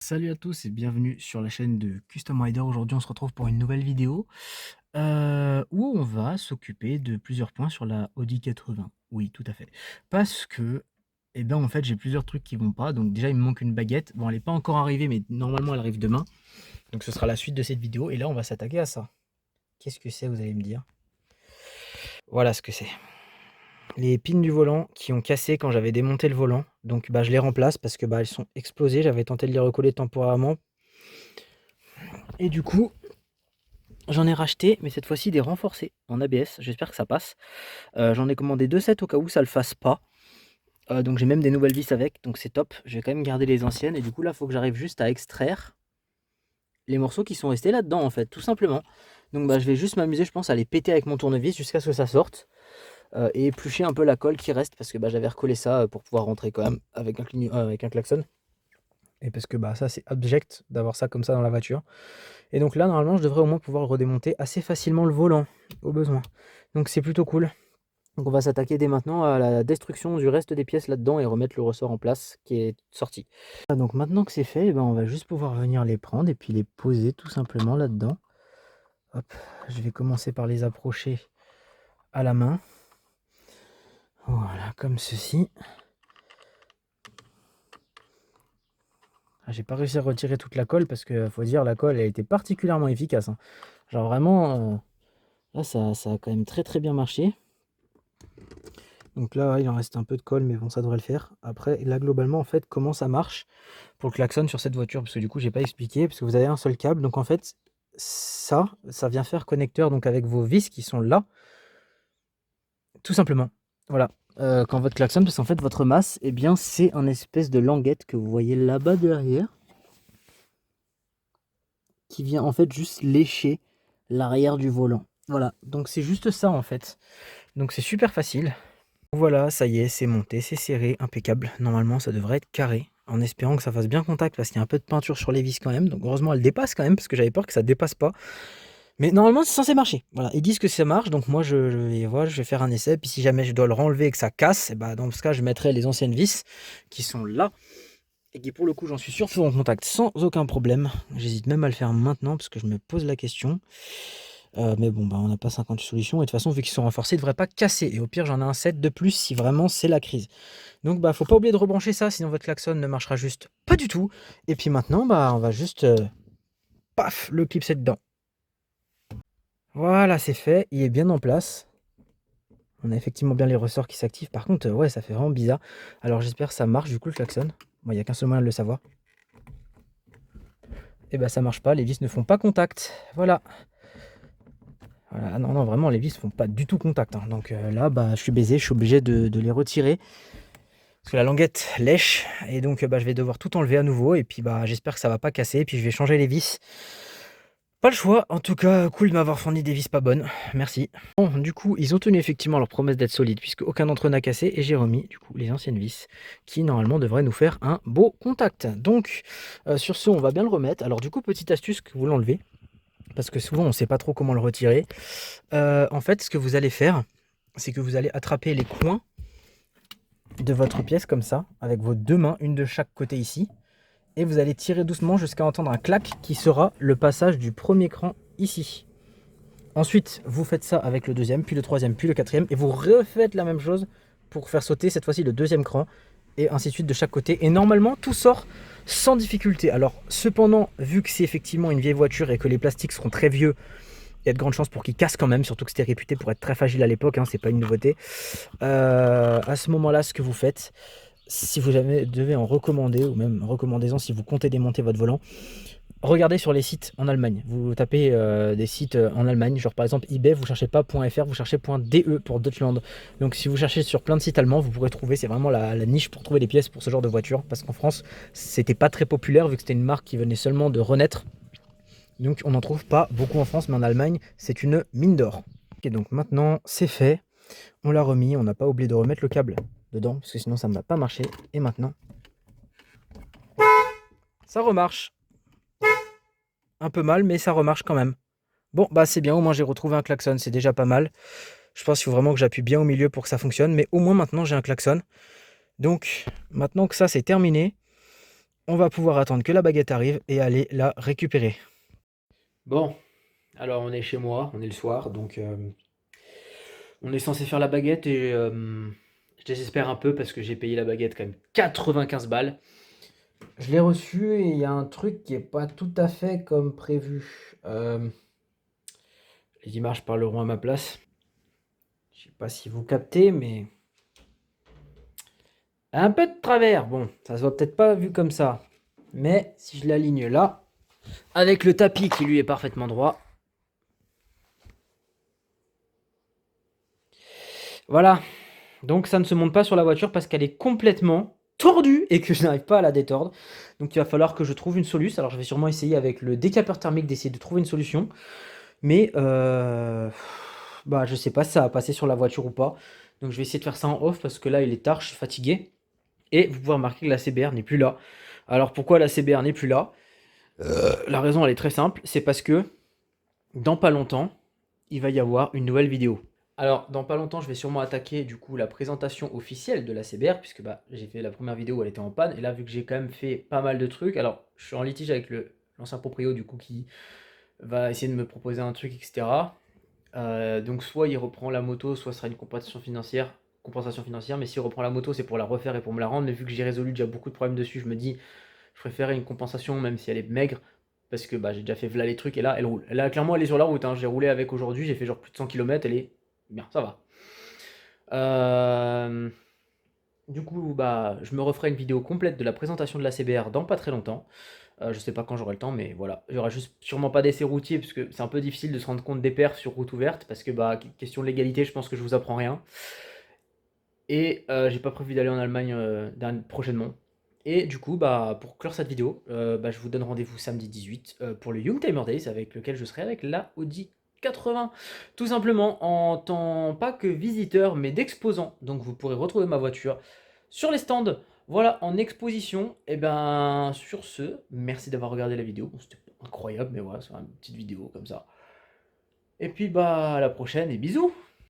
Salut à tous et bienvenue sur la chaîne de Custom Rider. Aujourd'hui, on se retrouve pour une nouvelle vidéo où on va s'occuper de plusieurs points sur la Audi 80. Oui, tout à fait. Parce que, en fait, j'ai plusieurs trucs qui vont pas. Donc déjà, il me manque une baguette. Bon, elle n'est pas encore arrivée, mais normalement, elle arrive demain. Donc ce sera la suite de cette vidéo. Et là, on va s'attaquer à ça. Qu'est-ce que c'est, vous allez me dire? Voilà ce que c'est. Les pins du volant qui ont cassé quand j'avais démonté le volant. Donc je les remplace parce que elles sont explosées. J'avais tenté de les recoller temporairement. Et du coup, j'en ai racheté, mais cette fois-ci des renforcés en ABS. J'espère que ça passe. J'en ai commandé 2 sets au cas où ça le fasse pas. Donc j'ai même des nouvelles vis avec, donc c'est top. Je vais quand même garder les anciennes. Et du coup là, il faut que j'arrive juste à extraire les morceaux qui sont restés là-dedans en fait, tout simplement. Donc je vais juste m'amuser, je pense, à les péter avec mon tournevis jusqu'à ce que ça sorte. Et éplucher un peu la colle qui reste, parce que j'avais recollé ça pour pouvoir rentrer quand même avec avec un klaxon. Et parce que ça c'est abject d'avoir ça comme ça dans la voiture. Et donc là, normalement, je devrais au moins pouvoir redémonter assez facilement le volant, au besoin. Donc c'est plutôt cool. Donc on va s'attaquer dès maintenant à la destruction du reste des pièces là-dedans et remettre le ressort en place qui est sorti. Donc maintenant que c'est fait, on va juste pouvoir venir les prendre et puis les poser tout simplement là-dedans. Hop, je vais commencer par les approcher à la main. Voilà, comme ceci. J'ai pas réussi à retirer toute la colle parce que faut dire la colle elle a été particulièrement efficace. Genre vraiment, là ça a quand même très très bien marché. Donc là il en reste un peu de colle mais bon ça devrait le faire. Après là globalement en fait comment ça marche pour le klaxon sur cette voiture, parce que du coup j'ai pas expliqué, parce que vous avez un seul câble. Donc en fait ça vient faire connecteur donc avec vos vis qui sont là. Tout simplement. Voilà. Quand votre klaxon, parce qu'en fait votre masse, c'est un espèce de languette que vous voyez là-bas derrière, qui vient en fait juste lécher l'arrière du volant. Voilà, donc c'est juste ça en fait. Donc c'est super facile. Voilà, ça y est, c'est monté, c'est serré, impeccable. Normalement, ça devrait être carré, en espérant que ça fasse bien contact, parce qu'il y a un peu de peinture sur les vis quand même. Donc heureusement, elle dépasse quand même, parce que j'avais peur que ça dépasse pas. Mais normalement, c'est censé marcher. Voilà, ils disent que ça marche, donc moi, je vais faire un essai. Puis si jamais je dois le renlever et que ça casse, dans ce cas, je mettrai les anciennes vis qui sont là. Et qui, pour le coup, j'en suis sûr, feront contact sans aucun problème. J'hésite même à le faire maintenant, parce que je me pose la question. Mais bon, on n'a pas 50 solutions. Et de toute façon, vu qu'ils sont renforcés, ils ne devraient pas casser. Et au pire, j'en ai un set de plus si vraiment c'est la crise. Donc, faut pas oublier de rebrancher ça, sinon votre klaxon ne marchera juste pas du tout. Et puis maintenant, on va juste, paf, le clipser dedans. Voilà, c'est fait. Il est bien en place. On a effectivement bien les ressorts qui s'activent. Par contre, ouais, ça fait vraiment bizarre. Alors, j'espère que ça marche, du coup, le klaxon. Bon, il n'y a qu'un seul moyen de le savoir. Et ça marche pas. Les vis ne font pas contact. Voilà. Voilà. Ah non, non, vraiment, les vis font pas du tout contact. Donc là, je suis baisé. Je suis obligé de les retirer. Parce que la languette lèche. Et donc, je vais devoir tout enlever à nouveau. Et puis, j'espère que ça va pas casser. Et puis, je vais changer les vis. Pas le choix, en tout cas, cool de m'avoir fourni des vis pas bonnes, merci. Bon, du coup, ils ont tenu effectivement leur promesse d'être solides, puisque aucun d'entre eux n'a cassé, et j'ai remis, du coup, les anciennes vis, qui normalement devraient nous faire un beau contact. Donc, sur ce, on va bien le remettre. Alors du coup, petite astuce que vous l'enlevez, parce que souvent, on ne sait pas trop comment le retirer. En fait, ce que vous allez faire, c'est que vous allez attraper les coins de votre pièce, comme ça, avec vos deux mains, une de chaque côté ici, et vous allez tirer doucement jusqu'à entendre un clac qui sera le passage du premier cran ici. Ensuite, vous faites ça avec le deuxième, puis le troisième, puis le quatrième, et vous refaites la même chose pour faire sauter cette fois-ci le deuxième cran, et ainsi de suite de chaque côté. Et normalement, tout sort sans difficulté. Alors, cependant, vu que c'est effectivement une vieille voiture et que les plastiques seront très vieux, il y a de grandes chances pour qu'ils cassent quand même, surtout que c'était réputé pour être très fragile à l'époque, c'est pas une nouveauté. À ce moment-là, ce que vous faites, si vous jamais devez en recommander, ou même recommandez-en si vous comptez démonter votre volant, regardez sur les sites en Allemagne. Vous tapez des sites en Allemagne, genre par exemple eBay, vous cherchez pas .fr, vous cherchez .de pour Deutschland. Donc si vous cherchez sur plein de sites allemands, vous pourrez trouver, c'est vraiment la niche pour trouver des pièces pour ce genre de voiture, parce qu'en France, c'était pas très populaire vu que c'était une marque qui venait seulement de renaître. Donc on n'en trouve pas beaucoup en France, mais en Allemagne, c'est une mine d'or. Et donc maintenant, c'est fait. On l'a remis, on n'a pas oublié de remettre le câble dedans, parce que sinon ça ne va pas marcher. Et maintenant, ça remarche. Un peu mal, mais ça remarche quand même. Bon, c'est bien, au moins j'ai retrouvé un klaxon, c'est déjà pas mal. Je pense qu'il faut vraiment que j'appuie bien au milieu pour que ça fonctionne, mais au moins maintenant j'ai un klaxon. Donc, maintenant que ça c'est terminé, on va pouvoir attendre que la baguette arrive et aller la récupérer. Bon, alors on est chez moi, on est le soir, donc on est censé faire la baguette et je désespère un peu parce que j'ai payé la baguette quand même 95 balles. Je l'ai reçue et il y a un truc qui est pas tout à fait comme prévu. Les images parleront à ma place. Je sais pas si vous captez, mais un peu de travers. Bon, ça se voit peut-être pas vu comme ça, mais si je l'aligne là, avec le tapis qui lui est parfaitement droit, voilà. Donc ça ne se monte pas sur la voiture parce qu'elle est complètement tordue et que je n'arrive pas à la détordre. Donc il va falloir que je trouve une solution. Alors je vais sûrement essayer avec le décapeur thermique d'essayer de trouver une solution. Mais bah je sais pas si ça va passer sur la voiture ou pas. Donc je vais essayer de faire ça en off parce que là il est tard, je suis fatigué. Et vous pouvez remarquer que la CBR n'est plus là. Alors pourquoi la CBR n'est plus là? La raison elle est très simple, c'est parce que dans pas longtemps, il va y avoir une nouvelle vidéo. Alors, dans pas longtemps, je vais sûrement attaquer du coup la présentation officielle de la CBR, puisque bah, j'ai fait la première vidéo où elle était en panne, et là, vu que j'ai quand même fait pas mal de trucs, alors je suis en litige avec l'ancien proprio du coup qui va essayer de me proposer un truc, etc. Donc, soit il reprend la moto, soit ce sera une compensation financière, mais s'il reprend la moto, c'est pour la refaire et pour me la rendre, mais vu que j'ai résolu déjà beaucoup de problèmes dessus, je me dis, je préférais une compensation, même si elle est maigre, parce que bah, j'ai déjà fait v'là les trucs, et là, elle roule. Là, clairement, elle est sur la route, hein. J'ai roulé avec aujourd'hui, j'ai fait genre plus de 100 km, elle est bien, ça va. Euh, du coup, bah, je me referai une vidéo complète de la présentation de la CBR dans pas très longtemps. Je sais pas quand j'aurai le temps, mais voilà. Il y aura juste sûrement pas d'essai routier, parce que c'est un peu difficile de se rendre compte des perfs sur route ouverte, parce que bah, question de légalité, je pense que je vous apprends rien. Et j'ai pas prévu d'aller en Allemagne prochainement. Et du coup, bah, pour clore cette vidéo, bah, je vous donne rendez-vous samedi 18 pour le Youngtimer Days avec lequel je serai avec la Audi 80. Tout simplement en tant pas que visiteur mais d'exposant. Donc vous pourrez retrouver ma voiture sur les stands. Voilà, en exposition. Et ben sur ce, merci d'avoir regardé la vidéo. Bon, c'était pas incroyable, mais voilà, c'est une petite vidéo comme ça. Et puis bah à la prochaine et bisous.